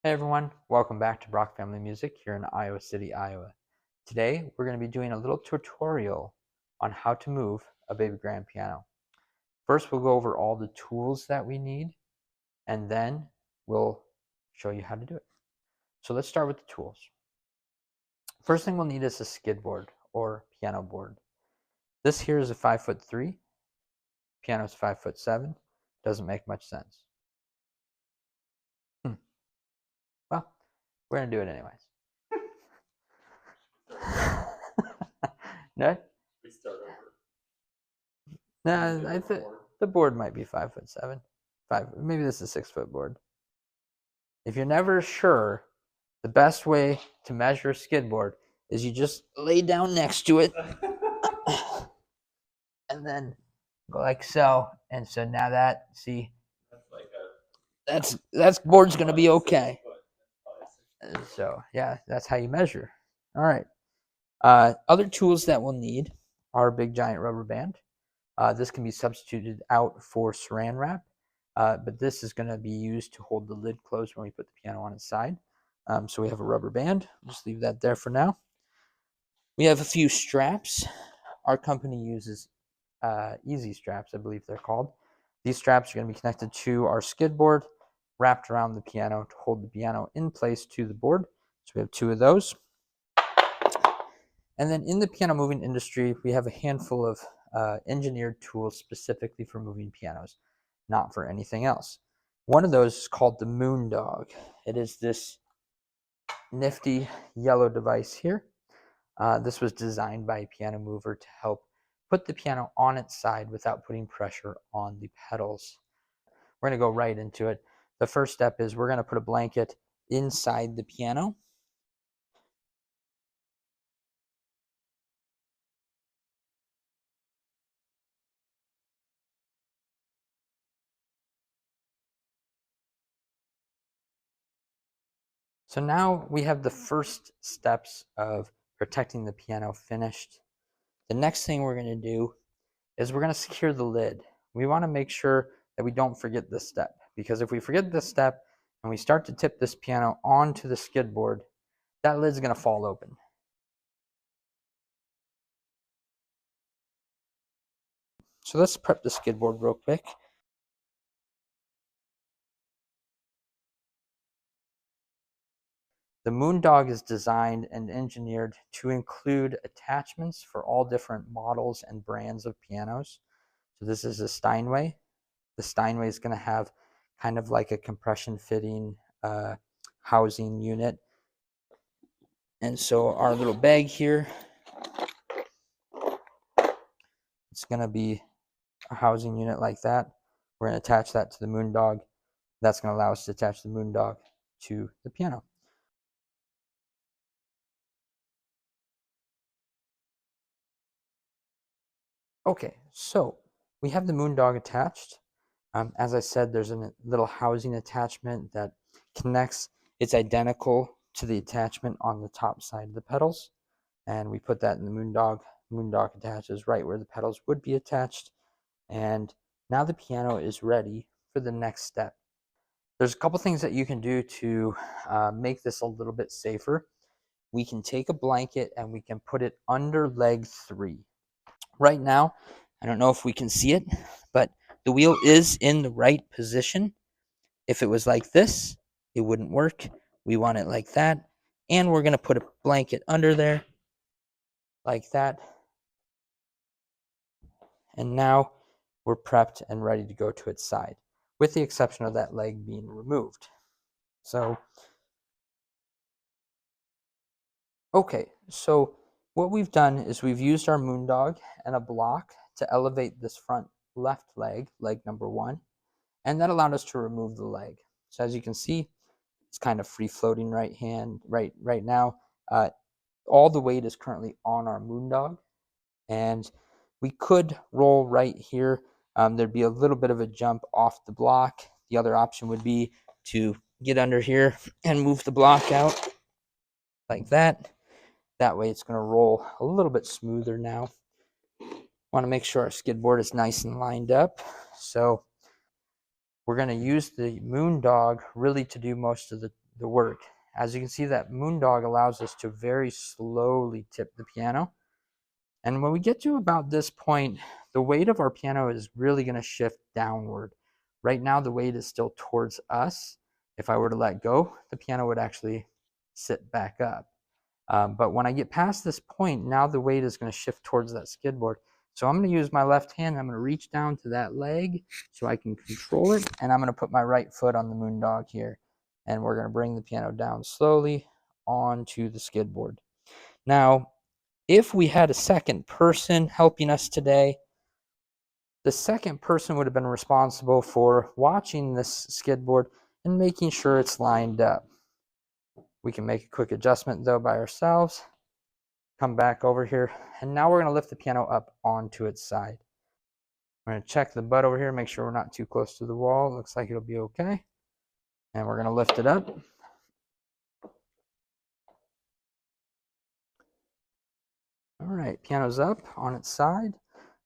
Hey everyone, welcome back to Brock Family Music here in Iowa City, Iowa. Today we're going to be doing a little tutorial on how to move a baby grand piano. First we'll go over all the tools that we need and then we'll show you how to do it. So let's start with the tools. First thing we'll need is a skid board or piano board. This here is a 5'3", piano is 5'7", doesn't make much sense. Well, we're going to do it anyways. No? We start over. No, I think the board might be 5'7". Maybe this is a 6-foot board. If you're never sure, the best way to measure a skid board is you just lay down next to it and then go like so. And so now that, see, that's board's gonna be okay. So yeah, that's how you measure. All right. Other tools that we'll need are a big giant rubber band. This can be substituted out for saran wrap, but this is going to be used to hold the lid closed when we put the piano on its side. So we have a rubber band. Just leave that there for now. We have a few straps. Our company uses easy straps, I believe they're called. These straps are going to be connected to our skid board, wrapped around the piano to hold the piano in place to the board. So we have 2 of those. And then in the piano moving industry, we have a handful of engineered tools specifically for moving pianos, not for anything else. One of those is called the Moon Dog. It is this nifty yellow device here. This was designed by a piano mover to help put the piano on its side without putting pressure on the pedals. We're going to go right into it. The first step is we're going to put a blanket inside the piano. So now we have the first steps of protecting the piano finished. The next thing we're going to do is we're going to secure the lid. We want to make sure that we don't forget this step, because if we forget this step and we start to tip this piano onto the skid board, that lid's going to fall open. So let's prep the skid board real quick. The Moondog is designed and engineered to include attachments for all different models and brands of pianos. So this is a Steinway. The Steinway is going to have kind of like a compression fitting housing unit. And so our little bag here, it's going to be a housing unit like that. We're going to attach that to the Moondog. That's going to allow us to attach the Moondog to the piano. Okay, so we have the Moondog attached. As I said, there's a little housing attachment that connects. It's identical to the attachment on the top side of the pedals. And we put that in the Moondog. Moondog attaches right where the pedals would be attached. And now the piano is ready for the next step. There's a couple things that you can do to make this a little bit safer. We can take a blanket and we can put it under leg 3. Right now, I don't know if we can see it, but the wheel is in the right position. If it was like this, it wouldn't work. We want it like that. And we're going to put a blanket under there like that. And now we're prepped and ready to go to its side, with the exception of that leg being removed. So, okay, so what we've done is we've used our Moondog and a block to elevate this front left leg, leg number 1, and that allowed us to remove the leg. So as you can see, it's kind of free floating right now. All the weight is currently on our Moondog, and we could roll right here. There'd be a little bit of a jump off the block. The other option would be to get under here and move the block out like that. That way it's going to roll a little bit smoother now. Want to make sure our skid board is nice and lined up. So we're going to use the Moondog really to do most of the the work. As you can see, that Moondog allows us to very slowly tip the piano. And when we get to about this point, the weight of our piano is really going to shift downward. Right now, the weight is still towards us. If I were to let go, the piano would actually sit back up. But when I get past this point, now the weight is going to shift towards that skid board. So I'm going to use my left hand. I'm going to reach down to that leg so I can control it. And I'm going to put my right foot on the Moondog here. And we're going to bring the piano down slowly onto the skid board. Now, if we had a second person helping us today, the second person would have been responsible for watching this skid board and making sure it's lined up. We can make a quick adjustment though by ourselves. Come back over here, and now we're going to lift the piano up onto its side. We're going to check the butt over here, make sure we're not too close to the wall. Looks like it'll be okay. And we're going to lift it up. All right, piano's up on its side.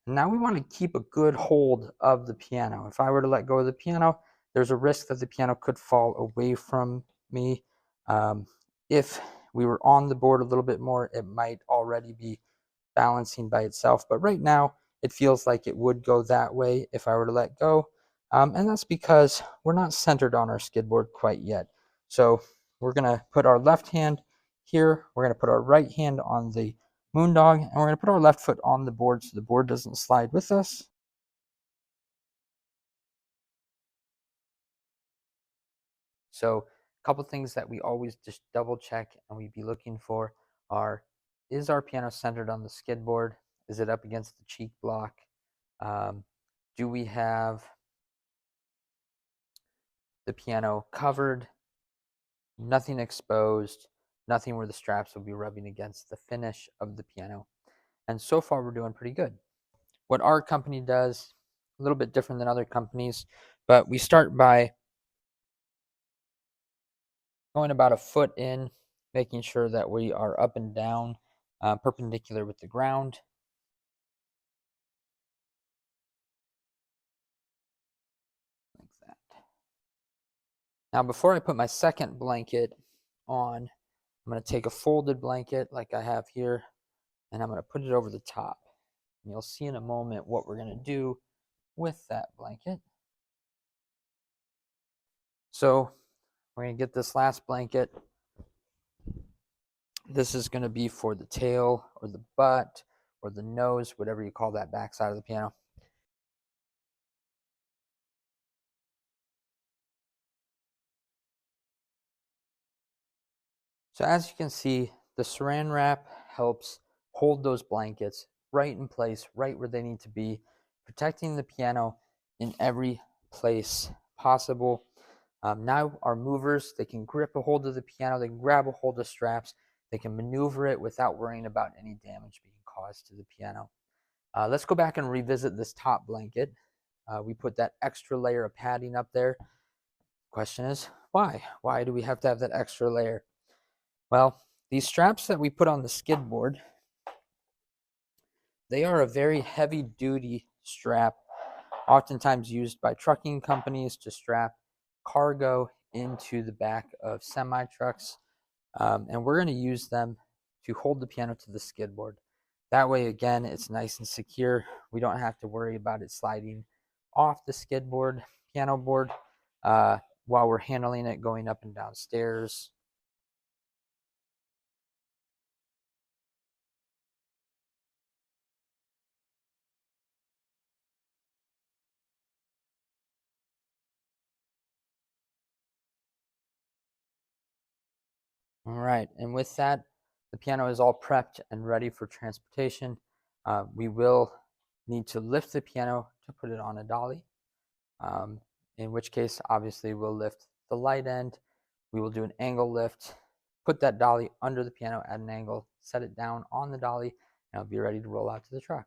Now we want to keep a good hold of the piano. If I were to let go of the piano, there's a risk that the piano could fall away from me. If we were on the board a little bit more, it might already be balancing by itself. But right now, it feels like it would go that way if I were to let go. And that's because we're not centered on our skid board quite yet. So we're going to put our left hand here. We're going to put our right hand on the Moondog, and we're going to put our left foot on the board so the board doesn't slide with us. So a couple things that we always just double check and we'd be looking for are, is our piano centered on the skid board? Is it up against the cheek block? Do we have the piano covered? Nothing exposed, nothing where the straps will be rubbing against the finish of the piano. And so far we're doing pretty good. What our company does, a little bit different than other companies, but we start by going about a foot in, making sure that we are up and down, perpendicular with the ground. Like that. Now, before I put my second blanket on, I'm going to take a folded blanket like I have here, and I'm going to put it over the top. And you'll see in a moment what we're going to do with that blanket. So we're going to get this last blanket. This is going to be for the tail or the butt or the nose, whatever you call that back side of the piano. So as you can see, the saran wrap helps hold those blankets right in place, right where they need to be, protecting the piano in every place possible. Now our movers, they can grip a hold of the piano, they can grab a hold of straps, they can maneuver it without worrying about any damage being caused to the piano. Let's go back and revisit this top blanket. We put that extra layer of padding up there. Question is, why? Why do we have to have that extra layer? Well, these straps that we put on the skid board, they are a very heavy duty strap, oftentimes used by trucking companies to strap cargo into the back of semi trucks. And we're going to use them to hold the piano to the skid board. That way, again, it's nice and secure. We don't have to worry about it sliding off the skid board, piano board, while we're handling it going up and down stairs. All right, and with that, the piano is all prepped and ready for transportation. We will need to lift the piano to put it on a dolly, in which case, obviously, we'll lift the light end. We will do an angle lift, put that dolly under the piano at an angle, set it down on the dolly, and it'll be ready to roll out to the truck.